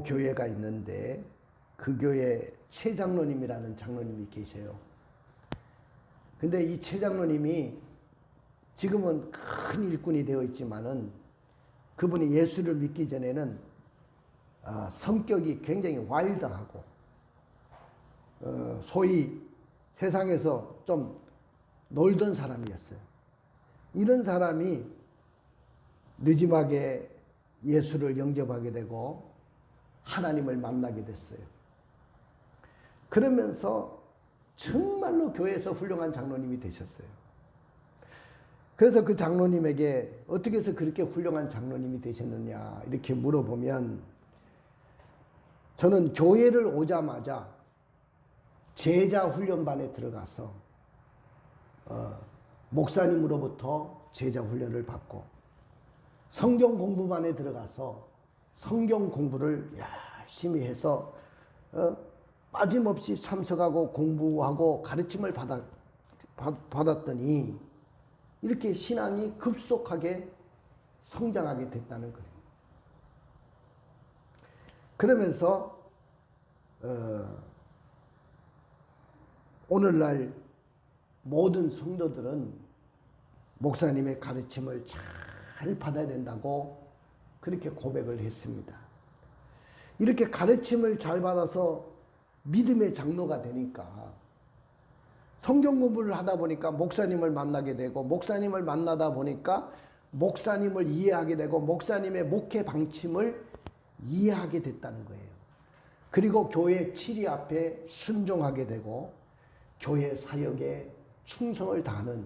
교회가 있는데 그 교회 최 장로님이라는 장로님이 계세요. 근데 이 최 장로님이 지금은 큰 일꾼이 되어 있지만은 그분이 예수를 믿기 전에는 성격이 굉장히 와일드하고 소위 세상에서 좀 놀던 사람이었어요. 이런 사람이 늦지막에 예수를 영접하게 되고 하나님을 만나게 됐어요. 그러면서 정말로 교회에서 훌륭한 장로님이 되셨어요. 그래서 그 장로님에게 어떻게 해서 그렇게 훌륭한 장로님이 되셨느냐 이렇게 물어보면, 저는 교회를 오자마자 제자 훈련반에 들어가서 목사님으로부터 제자 훈련을 받고 성경 공부반에 들어가서 성경 공부를 열심히 해서 빠짐없이 참석하고 공부하고 가르침을 받았더니 이렇게 신앙이 급속하게 성장하게 됐다는 거예요. 그러면서 오늘날 모든 성도들은 목사님의 가르침을 잘 받아야 된다고 그렇게 고백을 했습니다. 이렇게 가르침을 잘 받아서 믿음의 장로가 되니까 성경 공부를 하다 보니까 목사님을 만나게 되고, 목사님을 만나다 보니까 목사님을 이해하게 되고 목사님의 목회 방침을 이해하게 됐다는 거예요. 그리고 교회 치리 앞에 순종하게 되고 교회 사역에 충성을 다하는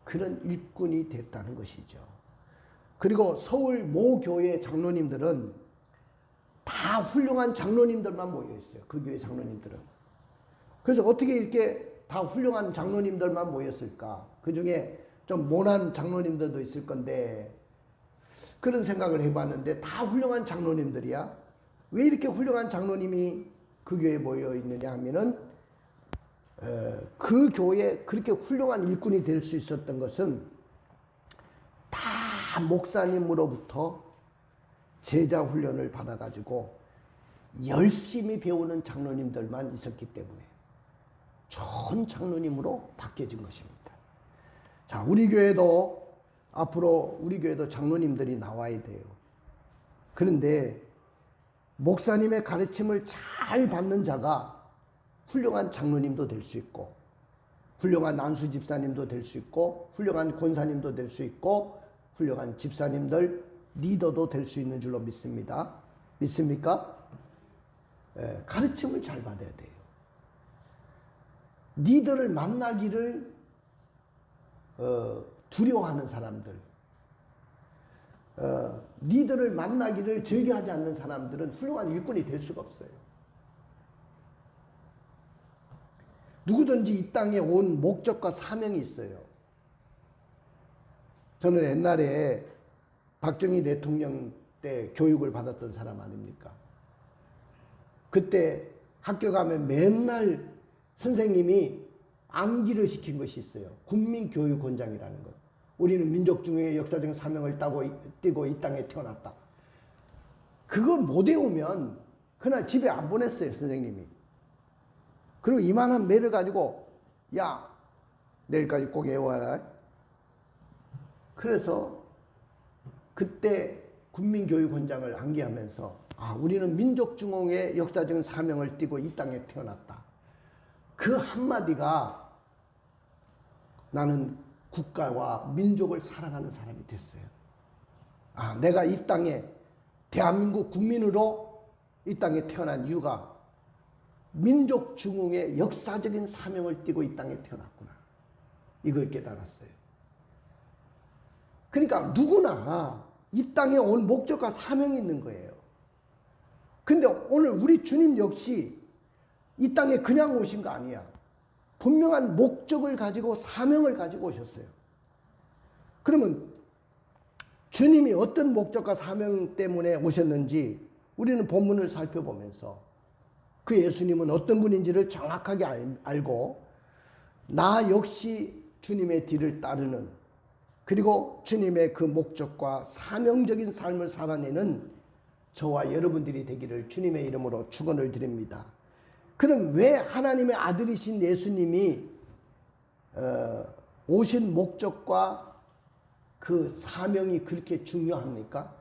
그런 일꾼이 됐다는 것이죠. 그리고 서울 모 교회 장로님들은 다 훌륭한 장로님들만 모여 있어요. 그 교회 장로님들은. 그래서 어떻게 이렇게 다 훌륭한 장로님들만 모였을까? 그 중에 좀 모난 장로님들도 있을 건데, 그런 생각을 해봤는데 다 훌륭한 장로님들이야. 왜 이렇게 훌륭한 장로님이 그 교회에 모여 있느냐 하면은 그 교회에 그렇게 훌륭한 일꾼이 될 수 있었던 것은 다 목사님으로부터 제자 훈련을 받아가지고 열심히 배우는 장로님들만 있었기 때문에 좋은 장로님으로 바뀌어진 것입니다. 자, 우리 교회도 앞으로 우리 교회도 장로님들이 나와야 돼요. 그런데 목사님의 가르침을 잘 받는 자가 훌륭한 장로님도 될 수 있고, 훌륭한 안수 집사님도 될 수 있고, 훌륭한 권사님도 될 수 있고, 훌륭한 집사님들, 리더도 될 수 있는 줄로 믿습니다. 믿습니까? 가르침을 잘 받아야 돼요. 리더를 만나기를 두려워하는 사람들, 리더를 만나기를 즐겨하지 않는 사람들은 훌륭한 일꾼이 될 수가 없어요. 누구든지 이 땅에 온 목적과 사명이 있어요. 저는 옛날에 박정희 대통령 때 교육을 받았던 사람 아닙니까? 그때 학교 가면 맨날 선생님이 암기를 시킨 것이 있어요. 국민교육원장이라는 것. 우리는 민족중흥의 역사적 사명을 띠고 이 땅에 태어났다. 그걸 못 외우면 그날 집에 안 보냈어요, 선생님이. 그리고 이만한 매를 가지고 야, 내일까지 꼭 외워라. 그래서 그때 국민교육원장을 암기하면서 우리는 민족중흥의 역사적 사명을 띠고 이 땅에 태어났다. 그 한마디가 나는 국가와 민족을 사랑하는 사람이 됐어요. 내가 이 땅에 대한민국 국민으로 이 땅에 태어난 이유가 민족중흥의 역사적인 사명을 띠고 이 땅에 태어났구나. 이걸 깨달았어요. 그러니까 누구나 이 땅에 온 목적과 사명이 있는 거예요. 근데 오늘 우리 주님 역시 이 땅에 그냥 오신 거 아니야. 분명한 목적을 가지고 사명을 가지고 오셨어요. 그러면 주님이 어떤 목적과 사명 때문에 오셨는지 우리는 본문을 살펴보면서 그 예수님은 어떤 분인지를 정확하게 알고 나 역시 주님의 뒤를 따르는, 그리고 주님의 그 목적과 사명적인 삶을 살아내는 저와 여러분들이 되기를 주님의 이름으로 축원을 드립니다. 그럼 왜 하나님의 아들이신 예수님이 오신 목적과 그 사명이 그렇게 중요합니까?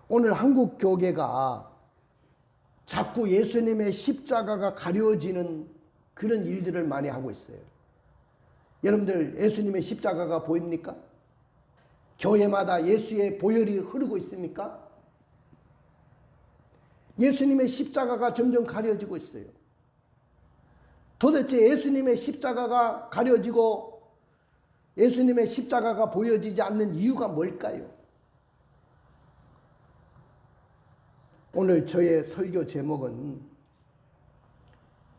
오늘 한국 교계가 자꾸 예수님의 십자가가 가려지는 그런 일들을 많이 하고 있어요. 여러분들 예수님의 십자가가 보입니까? 교회마다 예수의 보혈이 흐르고 있습니까? 예수님의 십자가가 점점 가려지고 있어요. 도대체 예수님의 십자가가 가려지고 예수님의 십자가가 보여지지 않는 이유가 뭘까요? 오늘 저의 설교 제목은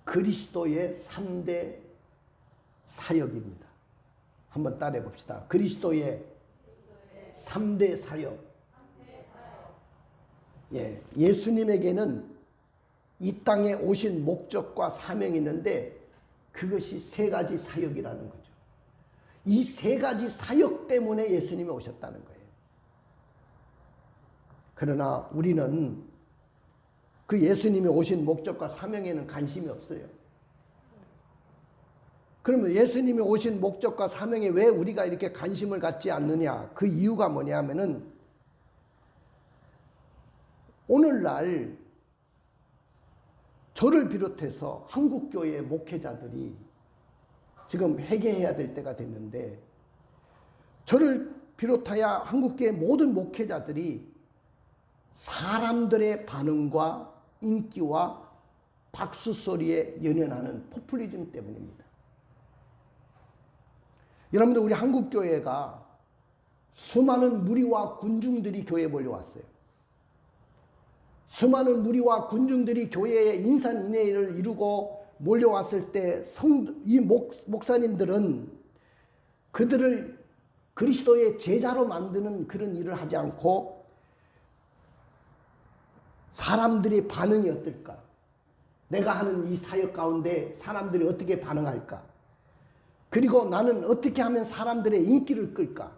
그리스도의 3대 사역입니다. 한번 따라해 봅시다. 그리스도의 3대 사역. 예수님에게는 이 땅에 오신 목적과 사명이 있는데 그것이 3가지 사역이라는 거죠. 이 3가지 사역 때문에 예수님이 오셨다는 거예요. 그러나 우리는 그 예수님이 오신 목적과 사명에는 관심이 없어요. 그러면 예수님이 오신 목적과 사명에 왜 우리가 이렇게 관심을 갖지 않느냐? 그 이유가 뭐냐 하면은 오늘날 저를 비롯해서 한국교회 목회자들이 지금 회개해야 될 때가 됐는데 저를 비롯하여 한국교회 모든 목회자들이 사람들의 반응과 인기와 박수 소리에 연연하는 포퓰리즘 때문입니다. 여러분들 우리 한국교회가 수많은 무리와 군중들이 교회에 몰려왔어요. 수많은 무리와 군중들이 교회에 인산인해를 이루고 몰려왔을 때 이 목사님들은 그들을 그리스도의 제자로 만드는 그런 일을 하지 않고 사람들의 반응이 어떨까? 내가 하는 이 사역 가운데 사람들이 어떻게 반응할까? 그리고 나는 어떻게 하면 사람들의 인기를 끌까?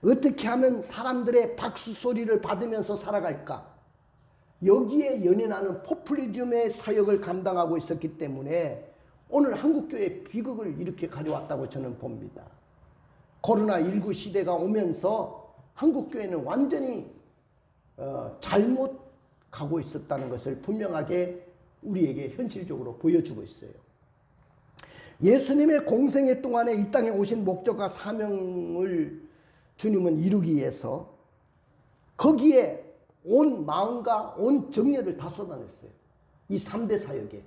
어떻게 하면 사람들의 박수 소리를 받으면서 살아갈까? 여기에 연연하는 포퓰리즘의 사역을 감당하고 있었기 때문에 오늘 한국교회 비극을 이렇게 가져왔다고 저는 봅니다. 코로나19 시대가 오면서 한국교회는 완전히 잘못 가고 있었다는 것을 분명하게 우리에게 현실적으로 보여주고 있어요. 예수님의 공생애 동안에 이 땅에 오신 목적과 사명을 주님은 이루기 위해서 거기에 온 마음과 온 정열을 다 쏟아냈어요. 이 3대 사역에.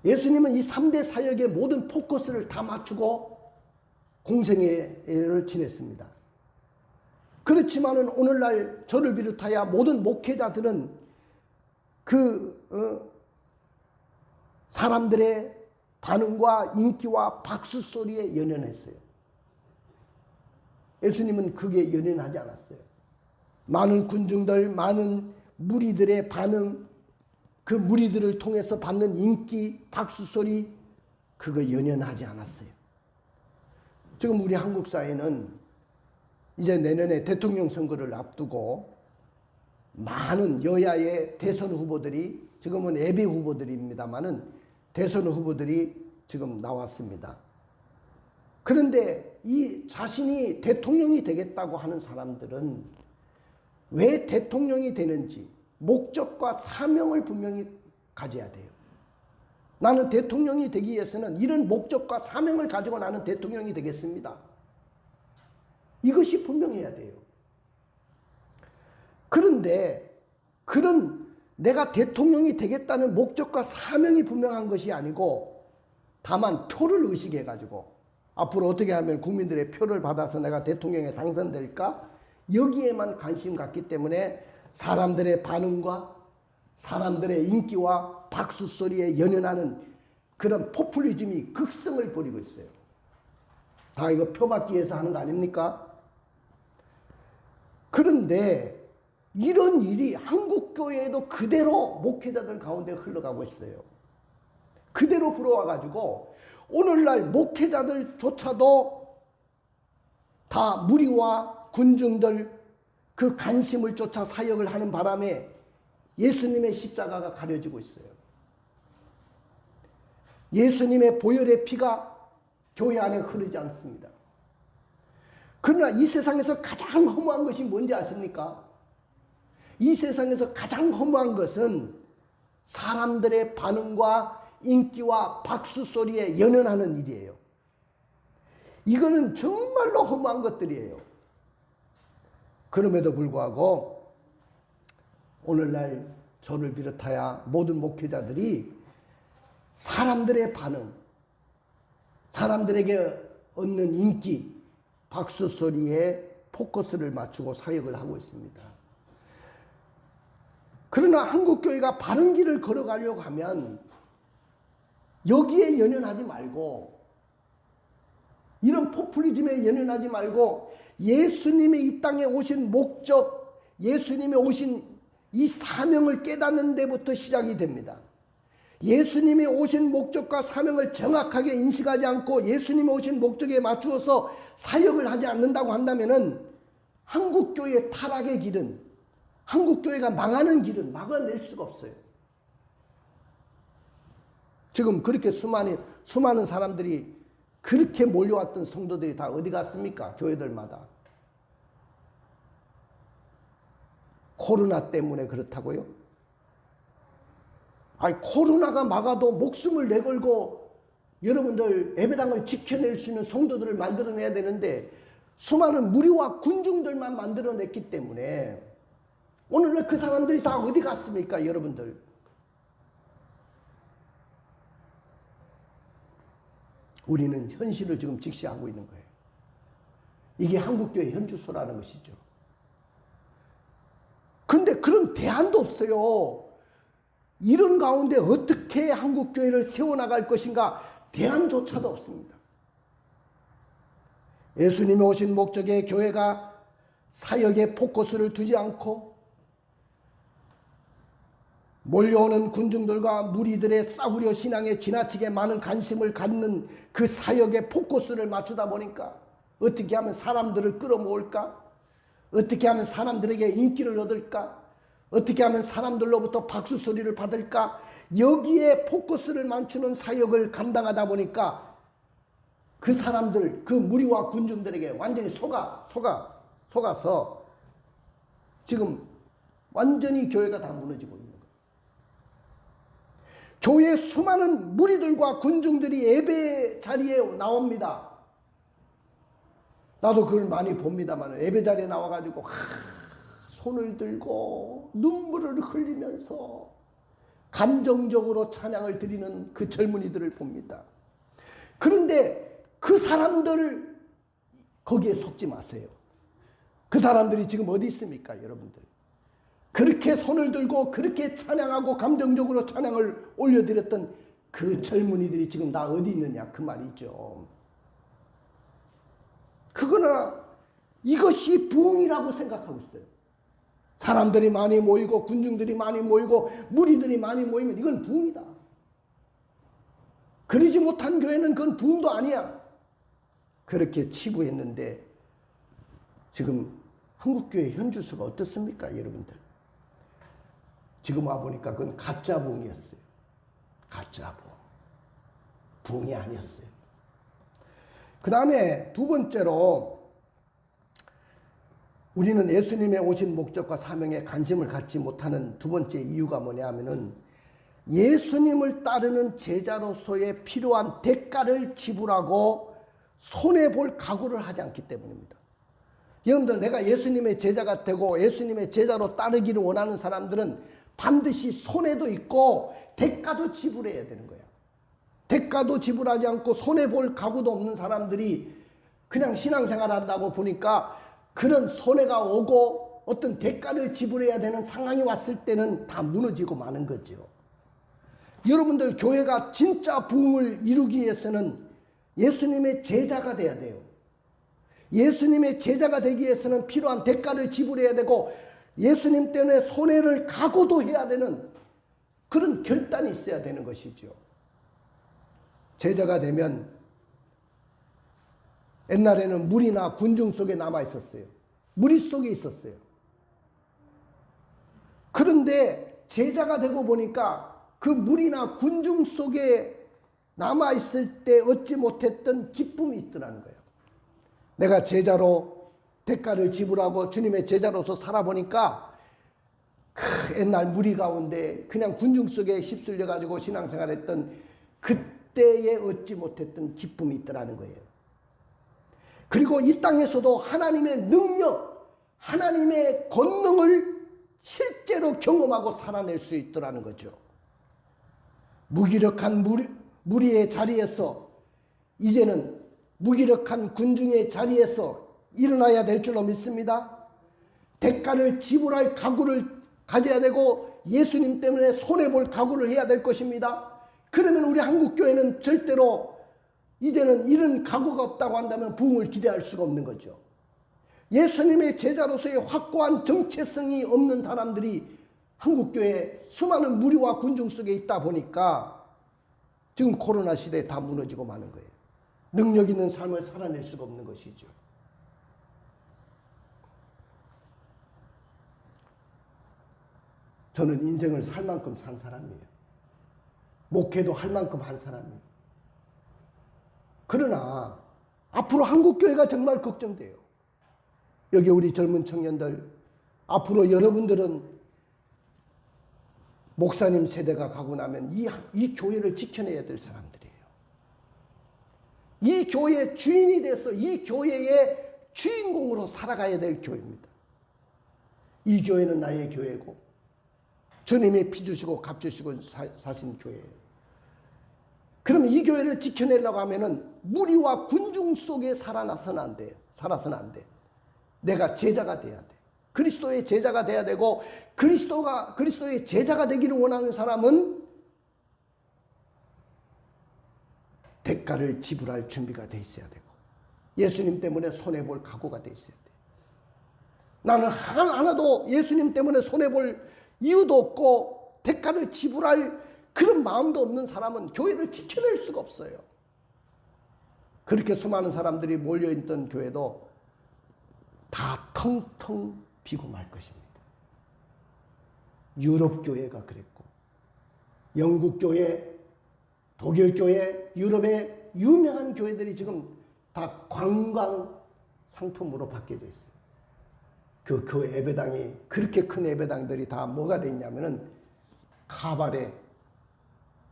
예수님은 이 3대 사역의 모든 포커스를 다 맞추고 공생애를 지냈습니다. 그렇지만은 오늘날 저를 비롯하여 모든 목회자들은 사람들의 반응과 인기와 박수 소리에 연연했어요. 예수님은 그게 연연하지 않았어요. 많은 군중들, 많은 무리들의 반응, 그 무리들을 통해서 받는 인기, 박수 소리, 그거 연연하지 않았어요. 지금 우리 한국 사회는 이제 내년에 대통령 선거를 앞두고 많은 여야의 대선 후보들이, 지금은 예비 후보들입니다만은 대선 후보들이 지금 나왔습니다. 그런데 이 자신이 대통령이 되겠다고 하는 사람들은 왜 대통령이 되는지 목적과 사명을 분명히 가져야 돼요. 나는 대통령이 되기 위해서는 이런 목적과 사명을 가지고 나는 대통령이 되겠습니다. 이것이 분명해야 돼요. 그런데 그런 내가 대통령이 되겠다는 목적과 사명이 분명한 것이 아니고 다만 표를 의식해가지고 앞으로 어떻게 하면 국민들의 표를 받아서 내가 대통령에 당선될까? 여기에만 관심 갖기 때문에 사람들의 반응과 사람들의 인기와 박수 소리에 연연하는 그런 포퓰리즘이 극성을 부리고 있어요. 다 이거 표 받기 위해서 하는 거 아닙니까? 그런데 이런 일이 한국교회에도 그대로 목회자들 가운데 흘러가고 있어요. 그대로 불어와가지고 오늘날 목회자들조차도 다 무리와 군중들, 그 관심을 쫓아 사역을 하는 바람에 예수님의 십자가가 가려지고 있어요. 예수님의 보혈의 피가 교회 안에 흐르지 않습니다. 그러나 이 세상에서 가장 허무한 것이 뭔지 아십니까? 이 세상에서 가장 허무한 것은 사람들의 반응과 인기와 박수 소리에 연연하는 일이에요. 이거는 정말로 허무한 것들이에요. 그럼에도 불구하고 오늘날 저를 비롯하여 모든 목회자들이 사람들의 반응, 사람들에게 얻는 인기, 박수 소리에 포커스를 맞추고 사역을 하고 있습니다. 그러나 한국교회가 바른 길을 걸어가려고 하면 여기에 연연하지 말고, 이런 포퓰리즘에 연연하지 말고 예수님이 이 땅에 오신 목적, 예수님이 오신 이 사명을 깨닫는 데부터 시작이 됩니다. 예수님이 오신 목적과 사명을 정확하게 인식하지 않고 예수님이 오신 목적에 맞추어서 사역을 하지 않는다고 한다면은 한국교회의 타락의 길은, 한국교회가 망하는 길은 막아낼 수가 없어요. 지금 그렇게 수많은 사람들이, 그렇게 몰려왔던 성도들이 다 어디 갔습니까? 교회들마다. 코로나 때문에 그렇다고요? 아니, 코로나가 막아도 목숨을 내걸고 여러분들 예배당을 지켜낼 수 있는 성도들을 만들어내야 되는데 수많은 무리와 군중들만 만들어냈기 때문에 오늘날 그 사람들이 다 어디 갔습니까, 여러분들? 우리는 현실을 지금 직시하고 있는 거예요. 이게 한국교회 현주소라는 것이죠. 근데 그런 대안도 없어요. 이런 가운데 어떻게 한국교회를 세워나갈 것인가, 대안조차도 없습니다. 예수님이 오신 목적에 교회가 사역에 포커스를 두지 않고 몰려오는 군중들과 무리들의 싸구려 신앙에 지나치게 많은 관심을 갖는 그 사역에 포커스를 맞추다 보니까 어떻게 하면 사람들을 끌어모을까? 어떻게 하면 사람들에게 인기를 얻을까? 어떻게 하면 사람들로부터 박수 소리를 받을까? 여기에 포커스를 맞추는 사역을 감당하다 보니까 그 사람들, 그 무리와 군중들에게 완전히 속아서 지금 완전히 교회가 다 무너지고 있는 거예요. 교회에 수많은 무리들과 군중들이 예배 자리에 나옵니다. 나도 그걸 많이 봅니다만, 예배 자리에 나와가지고 손을 들고 눈물을 흘리면서 감정적으로 찬양을 드리는 그 젊은이들을 봅니다. 그런데 그 사람들 거기에 속지 마세요. 그 사람들이 지금 어디 있습니까, 여러분들? 그렇게 손을 들고 그렇게 찬양하고 감정적으로 찬양을 올려드렸던 그 젊은이들이 지금 다 어디 있느냐, 그 말이죠. 그거나 이것이 부흥이라고 생각하고 있어요. 사람들이 많이 모이고 군중들이 많이 모이고 무리들이 많이 모이면 이건 부흥이다. 그러지 못한 교회는 그건 부흥도 아니야. 그렇게 치부했는데 지금 한국교회 현주소가 어떻습니까, 여러분들? 지금 와보니까 그건 가짜 부흥이었어요. 가짜 부흥. 부흥이 아니었어요. 그 다음에 두 번째로 우리는 예수님의 오신 목적과 사명에 관심을 갖지 못하는 두 번째 이유가 뭐냐 하면은 예수님을 따르는 제자로서의 필요한 대가를 지불하고 손해볼 각오를 하지 않기 때문입니다. 여러분들, 내가 예수님의 제자가 되고 예수님의 제자로 따르기를 원하는 사람들은 반드시 손해도 있고 대가도 지불해야 되는 거야. 대가도 지불하지 않고 손해볼 각오도 없는 사람들이 그냥 신앙생활 한다고 보니까 그런 손해가 오고 어떤 대가를 지불해야 되는 상황이 왔을 때는 다 무너지고 마는 거죠. 여러분들, 교회가 진짜 부흥을 이루기 위해서는 예수님의 제자가 돼야 돼요. 예수님의 제자가 되기 위해서는 필요한 대가를 지불해야 되고 예수님 때문에 손해를 각오도 해야 되는 그런 결단이 있어야 되는 것이죠. 제자가 되면 옛날에는 무리나 군중 속에 남아 있었어요. 무리 속에 있었어요. 그런데 제자가 되고 보니까 그 무리나 군중 속에 남아있을 때 얻지 못했던 기쁨이 있더라는 거예요. 내가 제자로 대가를 지불하고 주님의 제자로서 살아보니까 옛날 무리 가운데 그냥 군중 속에 휩쓸려 가지고 신앙생활했던 그때에 얻지 못했던 기쁨이 있더라는 거예요. 그리고 이 땅에서도 하나님의 능력, 하나님의 권능을 실제로 경험하고 살아낼 수 있더라는 거죠. 무기력한 무리의 자리에서 이제는 무기력한 군중의 자리에서 일어나야 될 줄로 믿습니다. 대가를 지불할 각오를 가져야 되고 예수님 때문에 손해볼 각오를 해야 될 것입니다. 그러면 우리 한국교회는 절대로 이제는 이런 각오가 없다고 한다면 부흥을 기대할 수가 없는 거죠. 예수님의 제자로서의 확고한 정체성이 없는 사람들이 한국교회 수많은 무리와 군중 속에 있다 보니까 지금 코로나 시대에 다 무너지고 마는 거예요. 능력 있는 삶을 살아낼 수가 없는 것이죠. 저는 인생을 살 만큼 산 사람이에요. 목회도 할 만큼 한 사람이에요. 그러나 앞으로 한국교회가 정말 걱정돼요. 여기 우리 젊은 청년들, 앞으로 여러분들은 목사님 세대가 가고 나면 이 교회를 지켜내야 될 사람들이에요. 이 교회의 주인이 돼서 이 교회의 주인공으로 살아가야 될 교회입니다. 이 교회는 나의 교회고 주님이 피 주시고 값 주시고 사신 교회예요. 그러면 이 교회를 지켜내려고 하면은 무리와 군중 속에 살아서는 안 돼요. 살아서는 안 돼. 내가 제자가 돼야 돼. 그리스도의 제자가 돼야 되고 그리스도의 제자가 되기를 원하는 사람은 대가를 지불할 준비가 돼 있어야 되고 예수님 때문에 손해볼 각오가 돼 있어야 돼. 나는 하나도 예수님 때문에 손해볼 이유도 없고 대가를 지불할 그런 마음도 없는 사람은 교회를 지켜낼 수가 없어요. 그렇게 수많은 사람들이 몰려있던 교회도 다 텅텅 비고 말 것입니다. 유럽 교회가 그랬고 영국 교회, 독일 교회, 유럽의 유명한 교회들이 지금 다 관광 상품으로 바뀌어져 있어요. 그 교회 예배당이 그렇게 큰 예배당들이 다 뭐가 돼 있냐면은 카바레,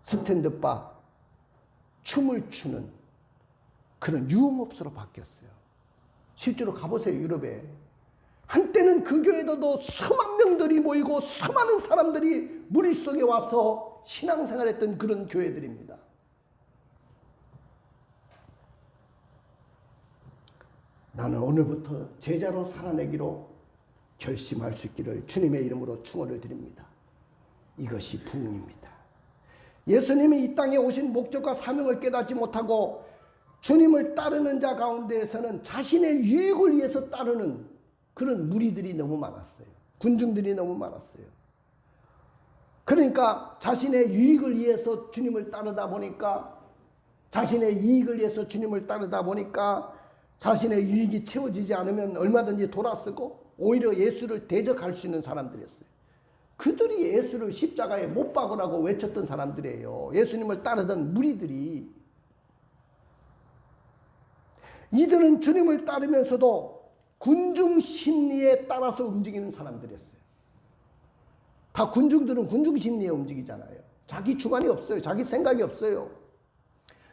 스탠드바, 춤을 추는 그런 유흥업소로 바뀌었어요. 실제로 가보세요. 유럽에. 한때는 그 교회에도 수만 명들이 모이고 수많은 사람들이 무리 속에 와서 신앙생활했던 그런 교회들입니다. 나는 오늘부터 제자로 살아내기로 결심할 수 있기를 주님의 이름으로 축원을 드립니다. 이것이 부흥입니다. 예수님이 이 땅에 오신 목적과 사명을 깨닫지 못하고 주님을 따르는 자 가운데에서는 자신의 유익을 위해서 따르는 그런 무리들이 너무 많았어요. 군중들이 너무 많았어요. 그러니까 자신의 유익을 위해서 주님을 따르다 보니까 자신의 이익을 위해서 주님을 따르다 보니까 자신의 유익이 채워지지 않으면 얼마든지 돌아서고 오히려 예수를 대적할 수 있는 사람들이었어요. 그들이 예수를 십자가에 못 박으라고 외쳤던 사람들이에요. 예수님을 따르던 무리들이. 이들은 주님을 따르면서도 군중 심리에 따라서 움직이는 사람들이었어요. 다 군중들은 군중 심리에 움직이잖아요. 자기 주관이 없어요. 자기 생각이 없어요.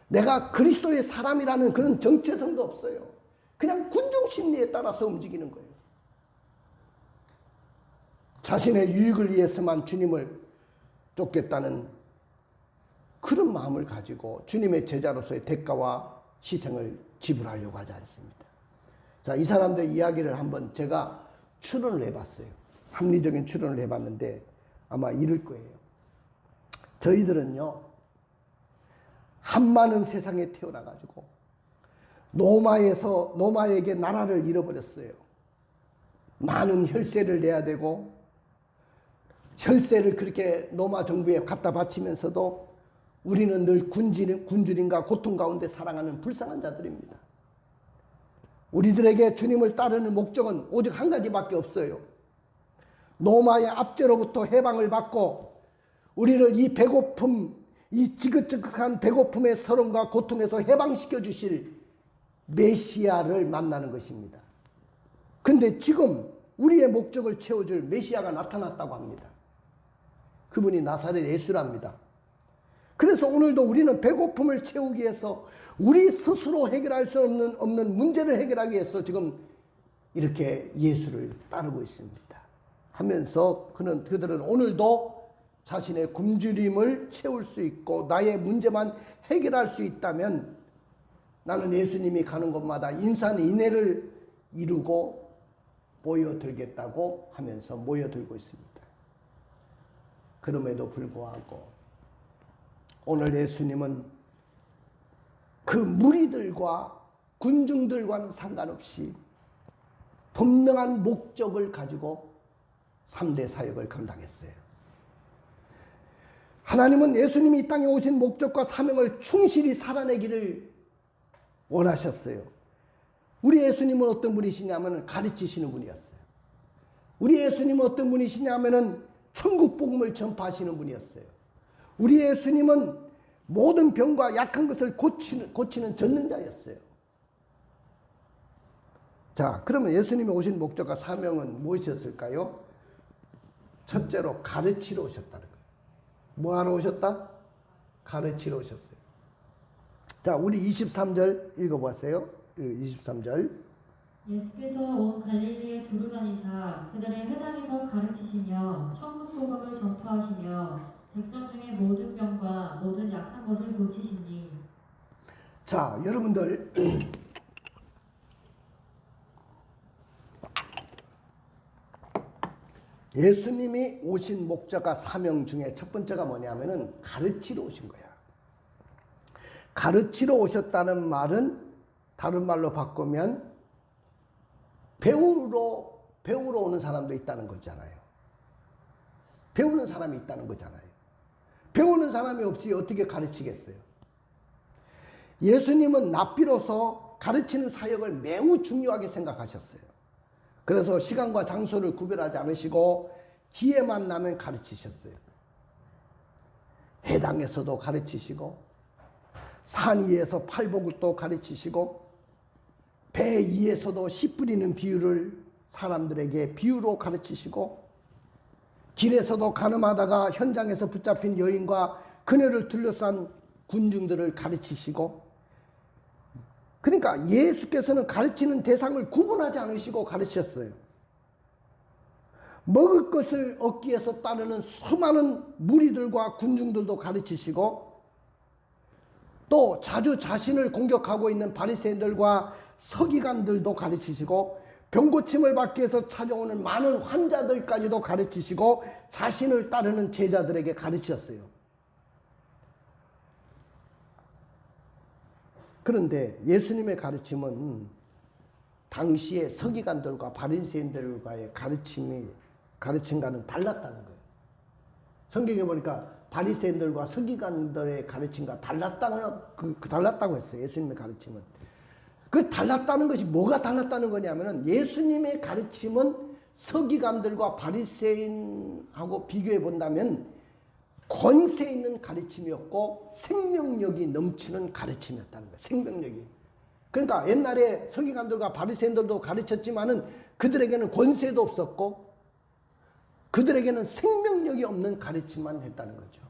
내가 그리스도의 사람이라는 그런 정체성도 없어요. 그냥 군중 심리에 따라서 움직이는 거예요. 자신의 유익을 위해서만 주님을 쫓겠다는 그런 마음을 가지고 주님의 제자로서의 대가와 희생을 지불하려고 하지 않습니다. 자, 이 사람들의 이야기를 한번 제가 추론을 해봤어요. 합리적인 추론을 해봤는데 아마 이럴 거예요. 저희들은요, 한많은 세상에 태어나가지고 노마에게 나라를 잃어버렸어요. 많은 혈세를 내야 되고 혈세를 그렇게 로마 정부에 갖다 바치면서도 우리는 늘 굶주림과 고통 가운데 살아가는 불쌍한 자들입니다. 우리들에게 주님을 따르는 목적은 오직 한 가지밖에 없어요. 로마의 압제로부터 해방을 받고 우리를 이 배고픔, 이 지긋지긋한 배고픔의 서름과 고통에서 해방시켜 주실 메시아를 만나는 것입니다. 근데 지금 우리의 목적을 채워줄 메시아가 나타났다고 합니다. 그분이 나사렛 예수랍니다. 그래서 오늘도 우리는 배고픔을 채우기 위해서 우리 스스로 해결할 수 없는 문제를 해결하기 위해서 지금 이렇게 예수를 따르고 있습니다. 하면서 그들은 오늘도 자신의 굶주림을 채울 수 있고 나의 문제만 해결할 수 있다면 나는 예수님이 가는 곳마다 인산인해를 이루고 모여들겠다고 하면서 모여들고 있습니다. 그럼에도 불구하고 오늘 예수님은 그 무리들과 군중들과는 상관없이 분명한 목적을 가지고 3대 사역을 감당했어요. 하나님은 예수님이 이 땅에 오신 목적과 사명을 충실히 살아내기를 원하셨어요. 우리 예수님은 어떤 분이시냐면 가르치시는 분이었어요. 우리 예수님은 어떤 분이시냐면 천국 복음을 전파하시는 분이었어요. 우리 예수님은 모든 병과 약한 것을 고치는 전능자였어요. 자, 그러면 예수님이 오신 목적과 사명은 무엇이었을까요? 첫째로 가르치러 오셨다는 거예요. 뭐 하러 오셨다? 가르치러 오셨어요. 자, 우리 23절 읽어보세요. 23절. 예수께서 온 갈릴리에 두루 다니사 그들의 회당에서 가르치시며 천국 복음을 전파하시며 백성 중에 모든 병과 모든 약한 것을 고치시니. 자, 여러분들 예수님이 오신 목적과 사명 중에 첫 번째가 뭐냐면은 가르치러 오신 거야. 가르치러 오셨다는 말은 다른 말로 바꾸면 배우러 오는 사람도 있다는 거잖아요. 배우는 사람이 있다는 거잖아요. 배우는 사람이 없이 어떻게 가르치겠어요? 예수님은 납비로서 가르치는 사역을 매우 중요하게 생각하셨어요. 그래서 시간과 장소를 구별하지 않으시고 기회만 나면 가르치셨어요. 회당에서도 가르치시고 산 위에서 팔복도 가르치시고 배 위에서도 씨 뿌리는 비유를 사람들에게 비유로 가르치시고 길에서도 가늠하다가 현장에서 붙잡힌 여인과 그녀를 둘러싼 군중들을 가르치시고, 그러니까 예수께서는 가르치는 대상을 구분하지 않으시고 가르치셨어요. 먹을 것을 얻기 위해서 따르는 수많은 무리들과 군중들도 가르치시고, 또 자주 자신을 공격하고 있는 바리새인들과 서기관들도 가르치시고, 병고침을 받기 위해서 찾아오는 많은 환자들까지도 가르치시고 자신을 따르는 제자들에게 가르치셨어요. 그런데 예수님의 가르침은 당시의 서기관들과 바리새인들과의 가르침과는 달랐다는 거예요. 성경에 보니까 바리새인들과 서기관들의 가르침과 달랐다고 했어요. 예수님의 가르침은. 그 달랐다는 것이 뭐가 달랐다는 거냐면은 예수님의 가르침은 서기관들과 바리새인하고 비교해 본다면 권세 있는 가르침이었고 생명력이 넘치는 가르침이었다는 거예요. 생명력이. 그러니까 옛날에 서기관들과 바리새인들도 가르쳤지만은 그들에게는 권세도 없었고 그들에게는 생명력이 없는 가르침만 했다는 거죠.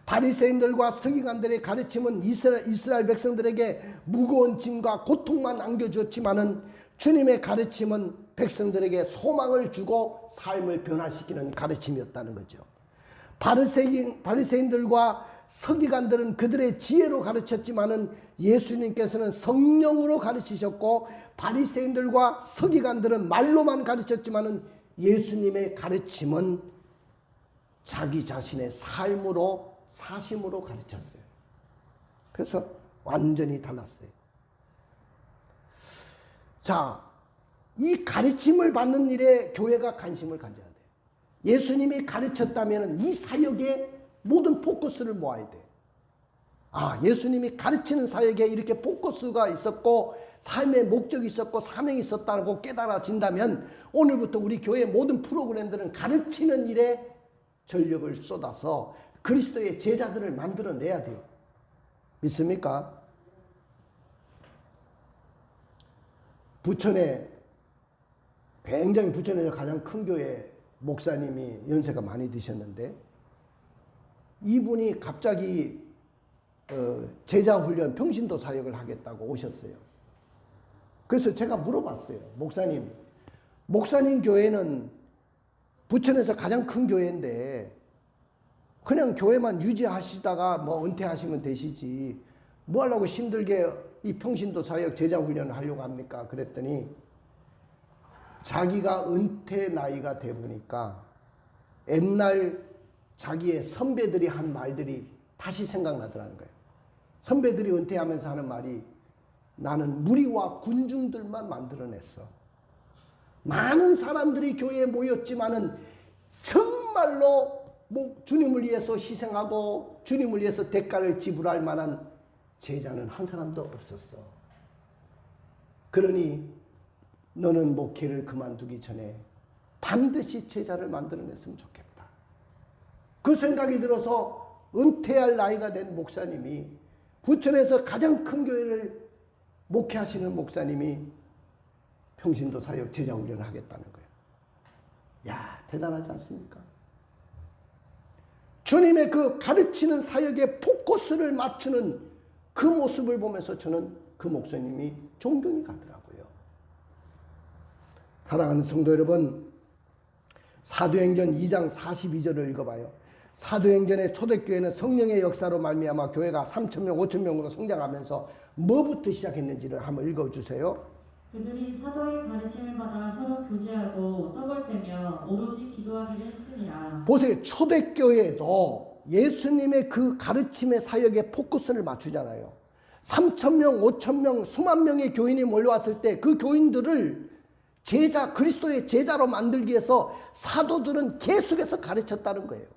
바리새인들과 서기관들의 가르침은 이스라엘 백성들에게 무거운 짐과 고통만 안겨주었지만은 주님의 가르침은 백성들에게 소망을 주고 삶을 변화시키는 가르침이었다는 거죠. 바리새인들과 서기관들은 그들의 지혜로 가르쳤지만은 예수님께서는 성령으로 가르치셨고, 바리새인들과 서기관들은 말로만 가르쳤지만은 예수님의 가르침은 자기 자신의 삶으로 사심으로 가르쳤어요. 그래서 완전히 달랐어요. 자, 이 가르침을 받는 일에 교회가 관심을 가져야 돼요. 예수님이 가르쳤다면 이 사역에 모든 포커스를 모아야 돼요. 예수님이 가르치는 사역에 이렇게 포커스가 있었고 삶의 목적이 있었고 사명이 있었다고 깨달아진다면 오늘부터 우리 교회 모든 프로그램들은 가르치는 일에 전력을 쏟아서 그리스도의 제자들을 만들어내야 돼요. 믿습니까? 부천에 굉장히 부천에서 가장 큰 교회 목사님이 연세가 많이 드셨는데 이분이 갑자기 제자훈련 평신도 사역을 하겠다고 오셨어요. 그래서 제가 물어봤어요. 목사님 교회는 부천에서 가장 큰 교회인데 그냥 교회만 유지하시다가 뭐 은퇴하시면 되시지 뭐 하려고 힘들게 이 평신도 사역 제자훈련을 하려고 합니까? 그랬더니 자기가 은퇴 나이가 돼 보니까 옛날 자기의 선배들이 한 말들이 다시 생각나더라는 거예요. 선배들이 은퇴하면서 하는 말이 나는 무리와 군중들만 만들어냈어. 많은 사람들이 교회에 모였지만은 정말로 주님을 위해서 희생하고 주님을 위해서 대가를 지불할 만한 제자는 한 사람도 없었어. 그러니 너는 목회를 그만두기 전에 반드시 제자를 만들어냈으면 좋겠다. 그 생각이 들어서 은퇴할 나이가 된 목사님이 부천에서 가장 큰 교회를 목회하시는 목사님이 평신도 사역 제자훈련을 하겠다는 거예요. 야, 대단하지 않습니까? 주님의 그 가르치는 사역에 포커스를 맞추는 그 모습을 보면서 저는 그 목사님이 존경이 가더라고요. 사랑하는 성도 여러분, 사도행전 2장 42절을 읽어봐요. 사도행전의 초대교회는 성령의 역사로 말미암아 교회가 3,000명, 5,000명으로 성장하면서 뭐부터 시작했는지를 한번 읽어주세요. 그들이 사도의 가르침을 받아 서로 교제하고 떡을 떼며 오로지 기도하기를 했으니라. 보세요. 초대교회도 예수님의 그 가르침의 사역에 포커스를 맞추잖아요. 3,000명, 5,000명, 수만 명의 교인이 몰려왔을 때 그 교인들을 제자, 그리스도의 제자로 만들기 위해서 사도들은 계속해서 가르쳤다는 거예요.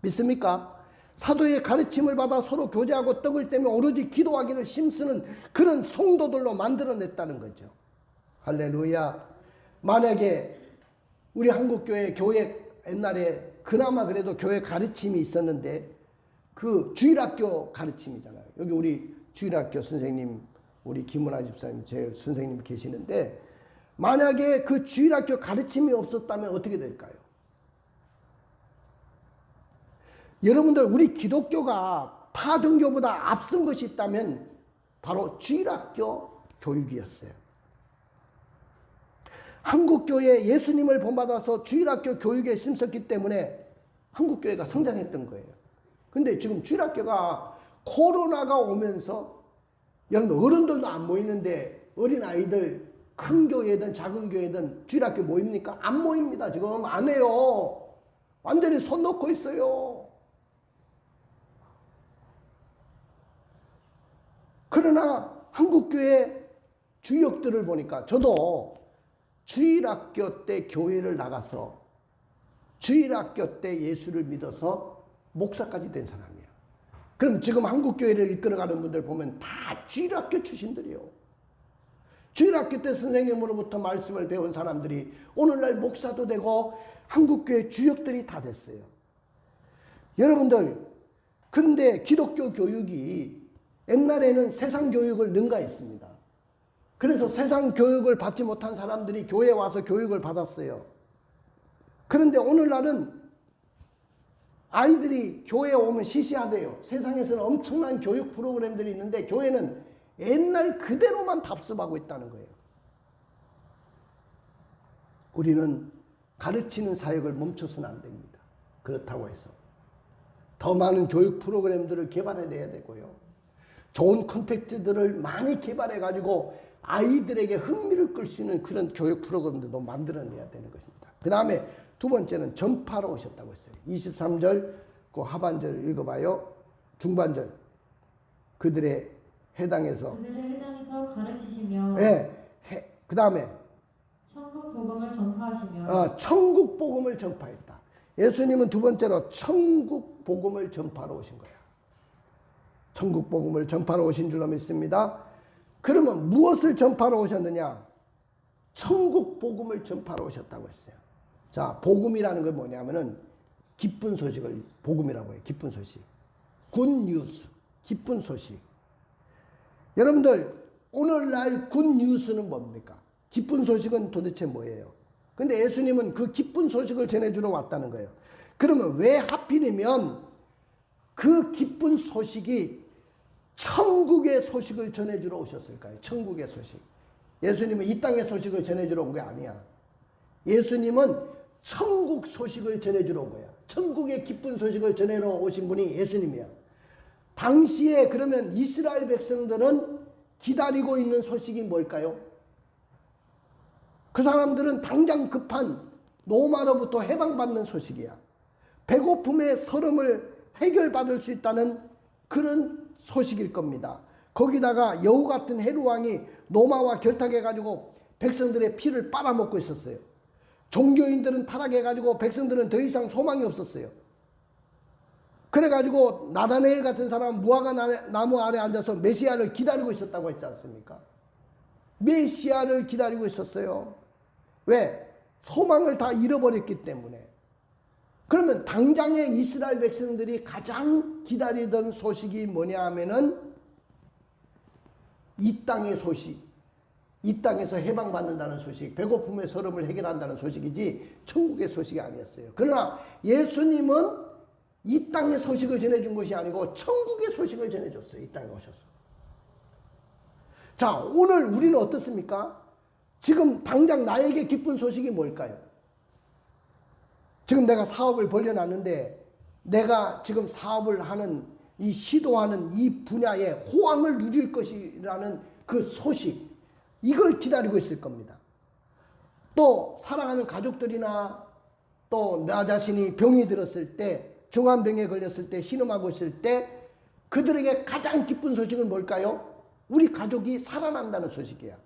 믿습니까? 사도의 가르침을 받아 서로 교제하고 떡을 떼며 오로지 기도하기를 힘쓰는 그런 성도들로 만들어냈다는 거죠. 할렐루야. 만약에 우리 한국교회 교회 옛날에 그나마 그래도 교회 가르침이 있었는데 그 주일학교 가르침이잖아요. 여기 우리 주일학교 선생님, 우리 김은아 집사님, 제 선생님 계시는데 만약에 그 주일학교 가르침이 없었다면 어떻게 될까요? 여러분들, 우리 기독교가 타 종교보다 앞선 것이 있다면 바로 주일학교 교육이었어요. 한국교회 예수님을 본받아서 주일학교 교육에 힘썼기 때문에 한국교회가 성장했던 거예요. 근데 지금 주일학교가 코로나가 오면서 여러분 어른들도 안 모이는데 어린아이들 큰 교회든 작은 교회든 주일학교 모입니까? 안 모입니다. 지금 안 해요. 완전히 손 놓고 있어요. 그러나 한국교회 주역들을 보니까 저도 주일학교 때 교회를 나가서 주일학교 때 예수를 믿어서 목사까지 된 사람이에요. 그럼 지금 한국교회를 이끌어가는 분들 보면 다 주일학교 출신들이에요. 주일학교 때 선생님으로부터 말씀을 배운 사람들이 오늘날 목사도 되고 한국교회 주역들이 다 됐어요. 여러분들, 그런데 기독교 교육이 옛날에는 세상 교육을 능가했습니다. 그래서 세상 교육을 받지 못한 사람들이 교회에 와서 교육을 받았어요. 그런데 오늘날은 아이들이 교회에 오면 시시하대요. 세상에서는 엄청난 교육 프로그램들이 있는데 교회는 옛날 그대로만 답습하고 있다는 거예요. 우리는 가르치는 사역을 멈춰서는 안 됩니다. 그렇다고 해서 더 많은 교육 프로그램들을 개발해내야 되고요. 좋은 콘텐츠들을 많이 개발해가지고 아이들에게 흥미를 끌 수 있는 그런 교육 프로그램들도 만들어내야 되는 것입니다. 그 다음에 두 번째는 전파로 오셨다고 했어요. 23절 그 하반절 읽어봐요. 중반절. 그들의 해당에서 가르치시며 그 다음에 천국 복음을 전파하시며 천국 복음을 전파했다. 예수님은 두 번째로 천국 복음을 전파로 오신 거야. 천국 복음을 전파로 오신 줄로 믿습니다. 그러면 무엇을 전파로 오셨느냐? 천국 복음을 전파로 오셨다고 했어요. 자, 복음이라는 건 뭐냐면은 기쁜 소식을 복음이라고 해요. 기쁜 소식. 굿뉴스. 기쁜 소식. 여러분들, 오늘날 굿뉴스는 뭡니까? 기쁜 소식은 도대체 뭐예요? 근데 예수님은 그 기쁜 소식을 전해주러 왔다는 거예요. 그러면 왜 하필이면 그 기쁜 소식이 천국의 소식을 전해주러 오셨을까요? 천국의 소식. 예수님은 이 땅의 소식을 전해주러 온 게 아니야. 예수님은 천국 소식을 전해주러 온 거야. 천국의 기쁜 소식을 전해러 오신 분이 예수님이야. 당시에 그러면 이스라엘 백성들은 기다리고 있는 소식이 뭘까요? 그 사람들은 당장 급한 노마로부터 해방받는 소식이야. 배고픔의 서름을 해결받을 수 있다는 그런 소식일 겁니다. 거기다가 여우 같은 헤롯 왕이 노마와 결탁해가지고 백성들의 피를 빨아먹고 있었어요. 종교인들은 타락해가지고 백성들은 더 이상 소망이 없었어요. 그래가지고 나다네엘 같은 사람은 무화과 나무 아래 앉아서 메시아를 기다리고 있었다고 했지 않습니까? 메시아를 기다리고 있었어요. 왜? 소망을 다 잃어버렸기 때문에. 그러면 당장의 이스라엘 백성들이 가장 기다리던 소식이 뭐냐 하면은 이 땅의 소식, 이 땅에서 해방받는다는 소식, 배고픔의 서름을 해결한다는 소식이지 천국의 소식이 아니었어요. 그러나 예수님은 이 땅의 소식을 전해준 것이 아니고 천국의 소식을 전해줬어요. 이 땅에 오셔서. 자, 오늘 우리는 어떻습니까? 지금 당장 나에게 기쁜 소식이 뭘까요? 지금 내가 사업을 벌려놨는데 내가 지금 사업을 하는 이 시도하는 이 분야에 호황을 누릴 것이라는 그 소식, 이걸 기다리고 있을 겁니다. 또 사랑하는 가족들이나 또 나 자신이 병이 들었을 때, 중환병에 걸렸을 때, 신음하고 있을 때 그들에게 가장 기쁜 소식은 뭘까요? 우리 가족이 살아난다는 소식이야.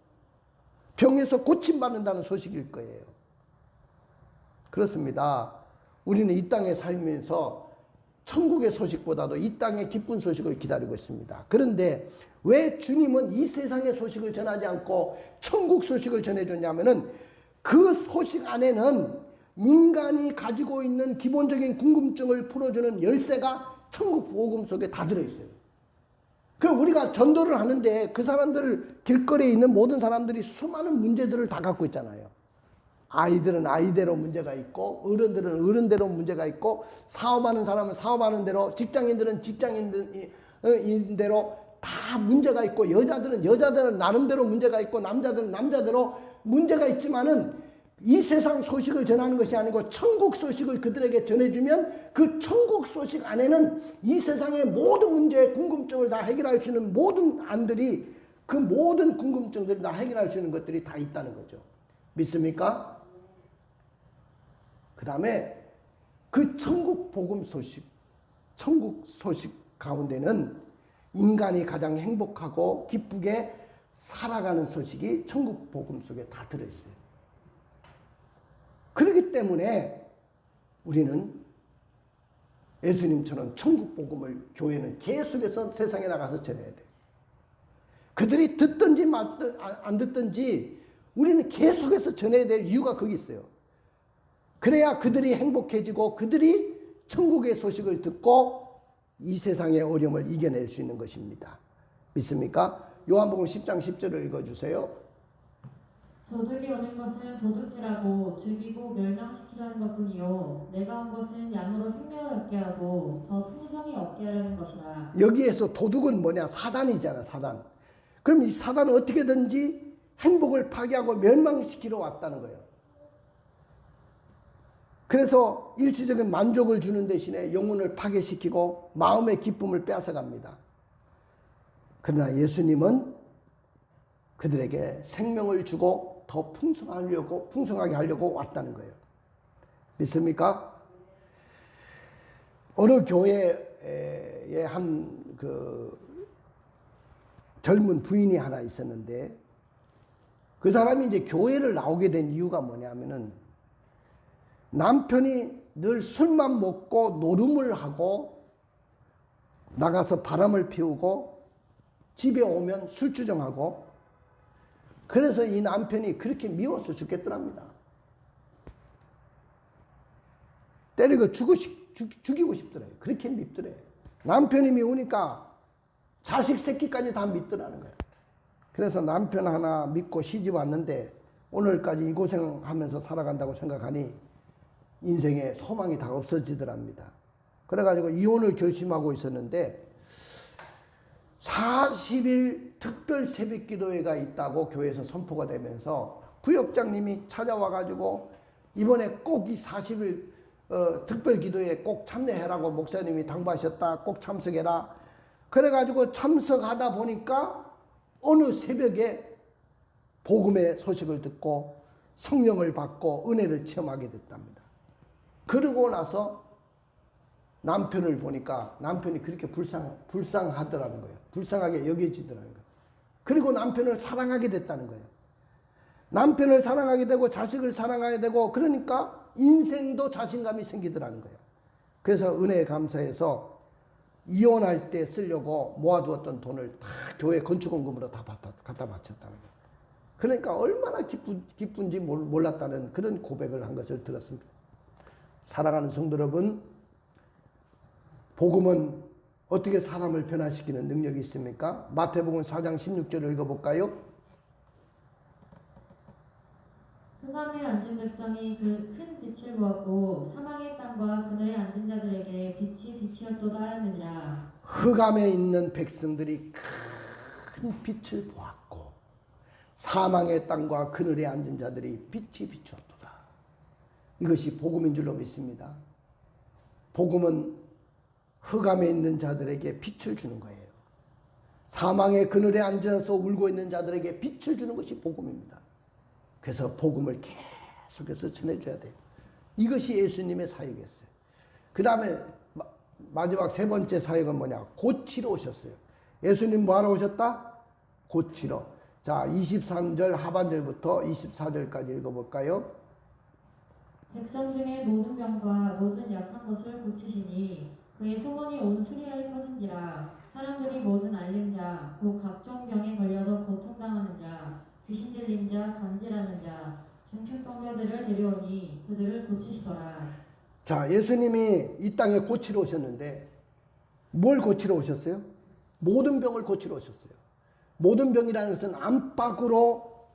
병에서 고침받는다는 소식일 거예요. 그렇습니다. 우리는 이 땅에 살면서 천국의 소식보다도 이 땅의 기쁜 소식을 기다리고 있습니다. 그런데 왜 주님은 이 세상의 소식을 전하지 않고 천국 소식을 전해줬냐면은 그 소식 안에는 인간이 가지고 있는 기본적인 궁금증을 풀어주는 열쇠가 천국 복음 속에 다 들어있어요. 그럼 우리가 전도를 하는데 그 사람들, 길거리에 있는 모든 사람들이 수많은 문제들을 다 갖고 있잖아요. 아이들은 아이대로 문제가 있고, 어른들은 어른대로 문제가 있고, 사업하는 사람은 사업하는 대로, 직장인들은 직장인 대로 다 문제가 있고, 여자들은 나름대로 문제가 있고, 남자들은 남자대로 문제가 있지만은 이 세상 소식을 전하는 것이 아니고 천국 소식을 그들에게 전해주면 그 천국 소식 안에는 이 세상의 모든 문제의 궁금증을 다 해결할 수 있는 모든 안들이, 그 모든 궁금증들을 다 해결할 수 있는 것들이 다 있다는 거죠. 믿습니까? 그 다음에 그 천국 복음 소식, 천국 소식 가운데는 인간이 가장 행복하고 기쁘게 살아가는 소식이 천국 복음 속에 다 들어있어요. 그렇기 때문에 우리는 예수님처럼 천국 복음을 교회는 계속해서 세상에 나가서 전해야 돼요. 그들이 듣든지 안 듣든지 우리는 계속해서 전해야 될 이유가 거기 있어요. 그래야 그들이 행복해지고 그들이 천국의 소식을 듣고 이 세상의 어려움을 이겨낼 수 있는 것입니다. 믿습니까? 요한복음 10장 10절을 읽어주세요. 도둑이 오는 것은 도둑질하고 죽이고 멸망시키려는 것뿐이요 내가 온 것은 양으로 생명을 얻게 하고 더 풍성히 얻게 하려는 것이라. 여기에서 도둑은 뭐냐? 사단이잖아, 사단. 그럼 이 사단은 어떻게든지 행복을 파괴하고 멸망시키러 왔다는 거예요. 그래서 일시적인 만족을 주는 대신에 영혼을 파괴시키고 마음의 기쁨을 빼앗아갑니다. 그러나 예수님은 그들에게 생명을 주고 더 풍성하게 하려고 왔다는 거예요. 믿습니까? 어느 교회에 한 그 젊은 부인이 하나 있었는데 그 사람이 이제 교회를 나오게 된 이유가 뭐냐면은 남편이 늘 술만 먹고 노름을 하고 나가서 바람을 피우고 집에 오면 술주정하고, 그래서 이 남편이 그렇게 미워서 죽겠더랍니다. 때리고 죽이고 싶더래요. 그렇게 밉더래요. 남편이 미우니까 자식 새끼까지 다 믿더라는 거예요. 그래서 남편 하나 믿고 시집 왔는데 오늘까지 이 고생하면서 살아간다고 생각하니 인생에 소망이 다 없어지더랍니다. 그래가지고 이혼을 결심하고 있었는데 40일 특별 새벽 기도회가 있다고 교회에서 선포가 되면서 구역장님이 찾아와가지고 이번에 꼭 이 40일 특별 기도회에 꼭 참여해라고 목사님이 당부하셨다. 꼭 참석해라. 그래가지고 참석하다 보니까 어느 새벽에 복음의 소식을 듣고 성령을 받고 은혜를 체험하게 됐답니다. 그러고 나서 남편을 보니까 남편이 그렇게 불쌍하더라는 거예요. 불쌍하게 여겨지더라는 거예요. 그리고 남편을 사랑하게 됐다는 거예요. 남편을 사랑하게 되고 자식을 사랑하게 되고, 그러니까 인생도 자신감이 생기더라는 거예요. 그래서 은혜에 감사해서 이혼할 때 쓰려고 모아두었던 돈을 다 교회 건축원금으로 다 갖다 바쳤다는 거예요. 그러니까 얼마나 기쁜지 몰랐다는 그런 고백을 한 것을 들었습니다. 사랑하는 성도 여러분, 복음은 어떻게 사람을 변화시키는 능력이 있습니까? 마태복음 4장 16절을 읽어볼까요? 흑암에 앉은 백성이 그 큰 빛을 보았고 사망의 땅과 그들의 앉은 자들에게 빛이 빛이었도다 하느니라. 흑암에 있는 백성들이 큰 빛을 보았고 사망의 땅과 그늘에 앉은 자들이 빛이 비추었도다. 이것이 복음인 줄로 믿습니다. 복음은 흑암에 있는 자들에게 빛을 주는 거예요. 사망의 그늘에 앉아서 울고 있는 자들에게 빛을 주는 것이 복음입니다. 그래서 복음을 계속해서 전해줘야 돼요. 이것이 예수님의 사역이었어요. 그 다음에 마지막 세 번째 사역은 뭐냐? 고치러 오셨어요. 예수님 뭐하러 오셨다? 고치러. 자, 23절 하반절부터 24절까지 읽어볼까요? 백성 중에 모든 병과 모든 약한 것을 고치시니 그의 소문이 온 수리아에 퍼진지라. 사람들이 모든 앓는 자, 곧 각종 병에 걸려서 고통당하는 자, 귀신 들린 자, 간질하는 자, 중풍병자들을 데려오니 그들을 고치시더라. 자, 예수님이 이 땅에 고치러 오셨는데 뭘 고치러 오셨어요? 모든 병을 고치러 오셨어요. 모든 병이라는 것은 안팎으로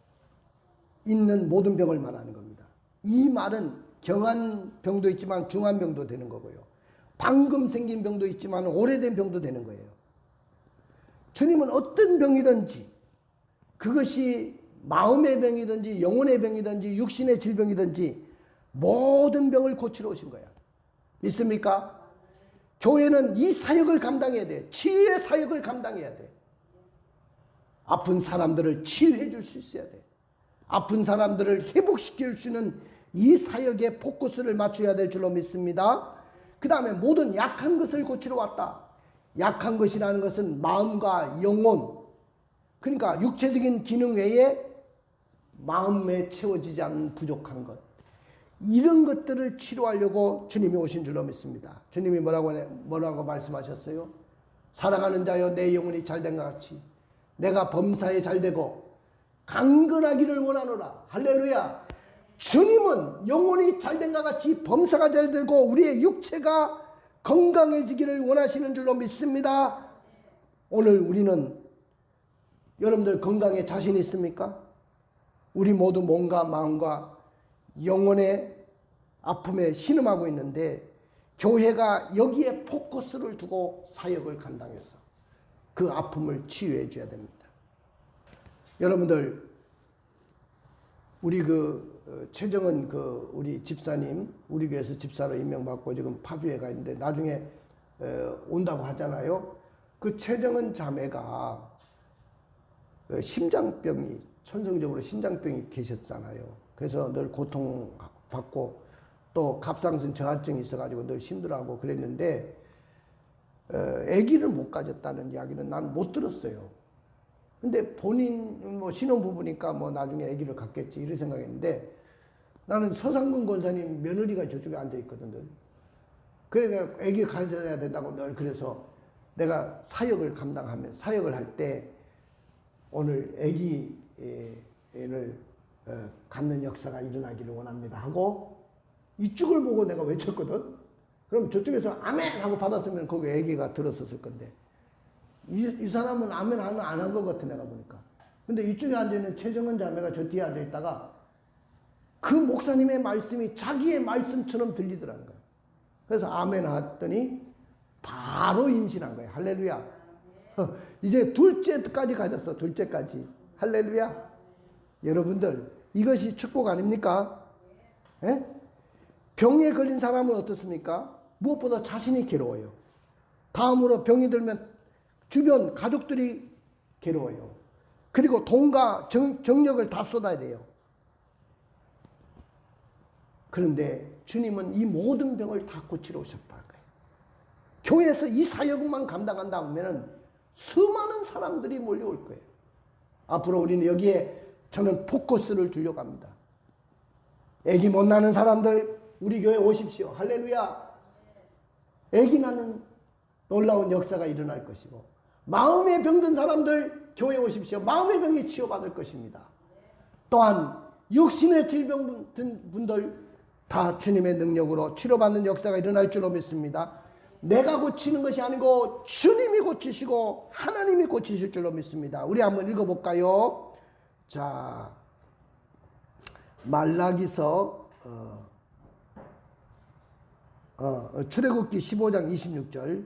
있는 모든 병을 말하는 겁니다. 이 말은 경한 병도 있지만 중한 병도 되는 거고요. 방금 생긴 병도 있지만 오래된 병도 되는 거예요. 주님은 어떤 병이든지, 그것이 마음의 병이든지 영혼의 병이든지 육신의 질병이든지 모든 병을 고치러 오신 거야. 믿습니까? 교회는 이 사역을 감당해야 돼. 치유의 사역을 감당해야 돼. 아픈 사람들을 치유해 줄 수 있어야 돼. 아픈 사람들을 회복시킬 수 있는 이 사역에 포커스를 맞춰야 될 줄로 믿습니다. 그 다음에 모든 약한 것을 고치러 왔다. 약한 것이라는 것은 마음과 영혼, 그러니까 육체적인 기능 외에 마음에 채워지지 않는 부족한 것, 이런 것들을 치료하려고 주님이 오신 줄로 믿습니다. 주님이 뭐라고 말씀하셨어요? 사랑하는 자여, 내 영혼이 잘된 것 같이 내가 범사에 잘되고 강건하기를 원하노라. 할렐루야. 주님은 영혼이 잘된 것 같이 범사가 잘되고 우리의 육체가 건강해지기를 원하시는 줄로 믿습니다. 오늘 우리는, 여러분들 건강에 자신 있습니까? 우리 모두 몸과 마음과 영혼의 아픔에 신음하고 있는데 교회가 여기에 포커스를 두고 사역을 감당해서 그 아픔을 치유해 줘야 됩니다. 여러분들, 우리 최정은 우리 집사님, 우리 교회에서 집사로 임명받고 지금 파주에 가 있는데 나중에 온다고 하잖아요. 그 최정은 자매가 심장병이, 천성적으로 심장병이 계셨잖아요. 그래서 늘 고통받고 또 갑상선 저하증이 있어가지고 늘 힘들어하고 그랬는데 아기를 못 가졌다는 이야기는 난 못 들었어요. 근데 본인 신혼부부니까 나중에 아기를 갖겠지 이런 생각했는데, 나는 서상근 권사님 며느리가 저쪽에 앉아 있거든. 그러니까 아기를 가져야 된다고 늘 그래서 내가 사역을 사역을 할 때 오늘 아기를 갖는 역사가 일어나기를 원합니다 하고 이쪽을 보고 내가 외쳤거든. 그럼 저쪽에서 아멘 하고 받았으면 거기 아기가 들었었을 건데 이 사람은 아멘 안 한 것 같아 내가 보니까. 근데 이쪽에 앉아있는 최정은 자매가 저 뒤에 앉아있다가 그 목사님의 말씀이 자기의 말씀처럼 들리더라는 거야. 그래서 아멘 했더니 바로 임신한 거야. 할렐루야. 이제 둘째까지 가졌어. 둘째까지. 할렐루야. 여러분들 이것이 축복 아닙니까? 에? 병에 걸린 사람은 어떻습니까? 무엇보다 자신이 괴로워요. 다음으로 병이 들면 주변 가족들이 괴로워요. 그리고 돈과 정력을 다 쏟아야 돼요. 그런데 주님은 이 모든 병을 다 고치러 오셨다는 거예요. 교회에서 이 사역만 감당한다 하면 수많은 사람들이 몰려올 거예요. 앞으로 우리는 여기에 저는 포커스를 두려고 합니다. 애기 못 낳는 사람들 우리 교회 오십시오. 할렐루야. 애기 낳는 놀라운 역사가 일어날 것이고 마음에 병든 사람들 교회 오십시오. 마음의 병이 치유받을 것입니다. 또한 육신의 질병 든 분들 다 주님의 능력으로 치료받는 역사가 일어날 줄로 믿습니다. 내가 고치는 것이 아니고 주님이 고치시고 하나님이 고치실 줄로 믿습니다. 우리 한번 읽어볼까요? 자, 말라기서 출애굽기 15장 26절.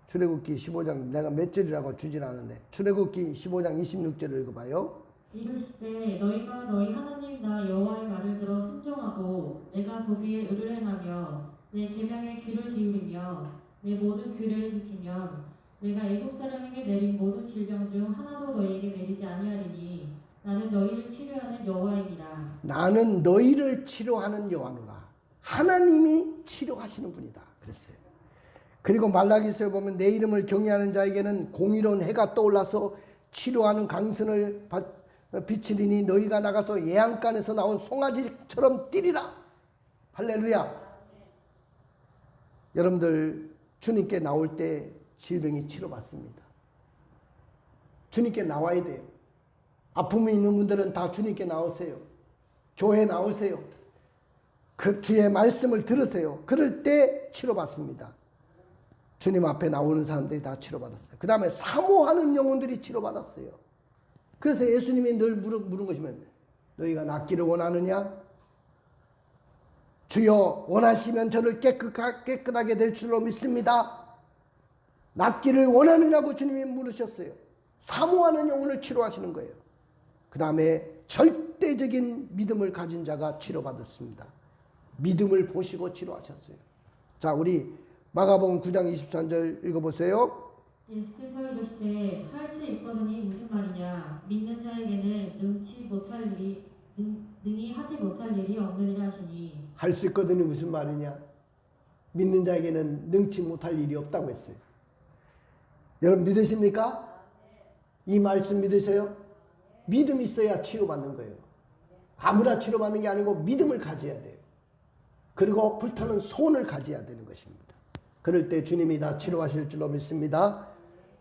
출애굽기 15장 내가 몇 절이라고 주진 않은데 출애굽기 15장 26절을 읽어봐요. 이르시되 너희가 너희 하나님 나 여호와의 말을 들어 순종하고 내가 보기에 의를 행하며 내 계명에 귀를 기울이며 내 모든 규례를 지키면 내가 애굽 사람에게 내린 모든 질병 중 하나도 너희에게 내리지 아니하리니 나는 너희를 치료하는 여호와이니라. 나는 너희를 치료하는 여호와노라. 하나님이 치료하시는 분이다 그랬어요. 그리고 말라기서에 보면 내 이름을 경외하는 자에게는 공의로운 해가 떠올라서 치료하는 강선을 비치리니 너희가 나가서 예양간에서 나온 송아지처럼 뛰리라. 할렐루야. 여러분들 주님께 나올 때 질병이 치료받습니다. 주님께 나와야 돼요. 아픔이 있는 분들은 다 주님께 나오세요. 교회 나오세요. 그 주의 말씀을 들으세요. 그럴 때 치료받습니다. 주님 앞에 나오는 사람들이 다 치료받았어요. 그 다음에 사모하는 영혼들이 치료받았어요. 그래서 예수님이 늘 물은 것이면 너희가 낫기를 원하느냐? 주여 원하시면 저를 깨끗하게 될 줄로 믿습니다. 낫기를 원하느냐고 주님이 물으셨어요. 사모하는 영혼을 치료하시는 거예요. 그 다음에 절대적인 믿음을 가진 자가 치료받았습니다. 믿음을 보시고 치료하셨어요. 자, 우리 마가복음 9장 23절 읽어보세요. 예수께서 이르시되 할 수 있거든이 무슨 말이냐 믿는 자에게는 능히 하지 못할 일이 없느니라 하시니. 할 수 있거든이 무슨 말이냐? 믿는 자에게는 능치 못할 일이 없다고 했어요. 여러분 믿으십니까? 이 말씀 믿으세요? 믿음이 있어야 치료받는 거예요. 아무나 치료받는 게 아니고 믿음을 가져야 돼요. 그리고 불타는 소원을 가져야 되는 것입니다. 그럴 때 주님이 다 치료하실 줄로 믿습니다.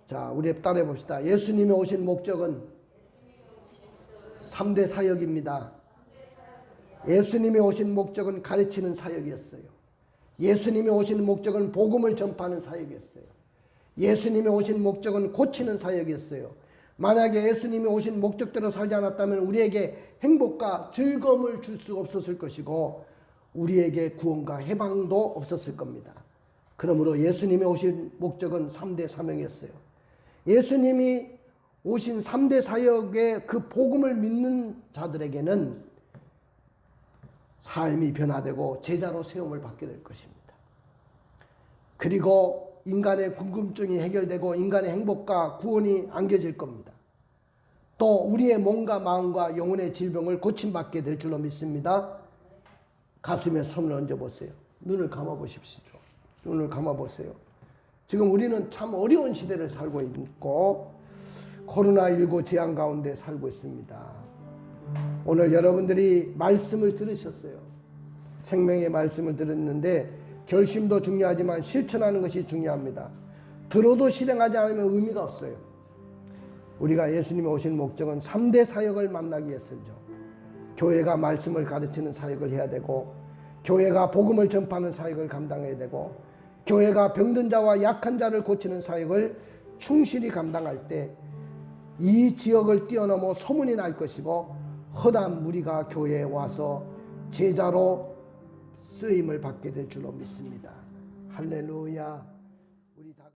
자, 우리 따라해 봅시다. 예수님이 오신 목적은 3대 사역입니다. 예수님이 오신 목적은 가르치는 사역이었어요. 예수님이 오신 목적은 복음을 전파하는 사역이었어요. 예수님이 오신 목적은 고치는 사역이었어요. 만약에 예수님이 오신 목적대로 살지 않았다면 우리에게 행복과 즐거움을 줄 수 없었을 것이고 우리에게 구원과 해방도 없었을 겁니다. 그러므로 예수님이 오신 목적은 3대 사명이었어요. 예수님이 오신 3대 사역의 그 복음을 믿는 자들에게는 삶이 변화되고 제자로 세움을 받게 될 것입니다. 그리고 인간의 궁금증이 해결되고 인간의 행복과 구원이 안겨질 겁니다. 또 우리의 몸과 마음과 영혼의 질병을 고침받게 될 줄로 믿습니다. 가슴에 손을 얹어보세요. 눈을 감아보십시오. 눈을 감아보세요. 지금 우리는 참 어려운 시대를 살고 있고 코로나19 재앙 가운데 살고 있습니다. 오늘 여러분들이 말씀을 들으셨어요. 생명의 말씀을 들었는데 결심도 중요하지만 실천하는 것이 중요합니다. 들어도 실행하지 않으면 의미가 없어요. 우리가 예수님이 오신 목적은 3대 사역을 만나기 위해서죠. 교회가 말씀을 가르치는 사역을 해야 되고, 교회가 복음을 전파하는 사역을 감당해야 되고, 교회가 병든 자와 약한 자를 고치는 사역을 충실히 감당할 때 이 지역을 뛰어넘어 소문이 날 것이고, 허다한 무리가 교회에 와서 제자로 쓰임을 받게 될 줄로 믿습니다. 할렐루야. 우리 다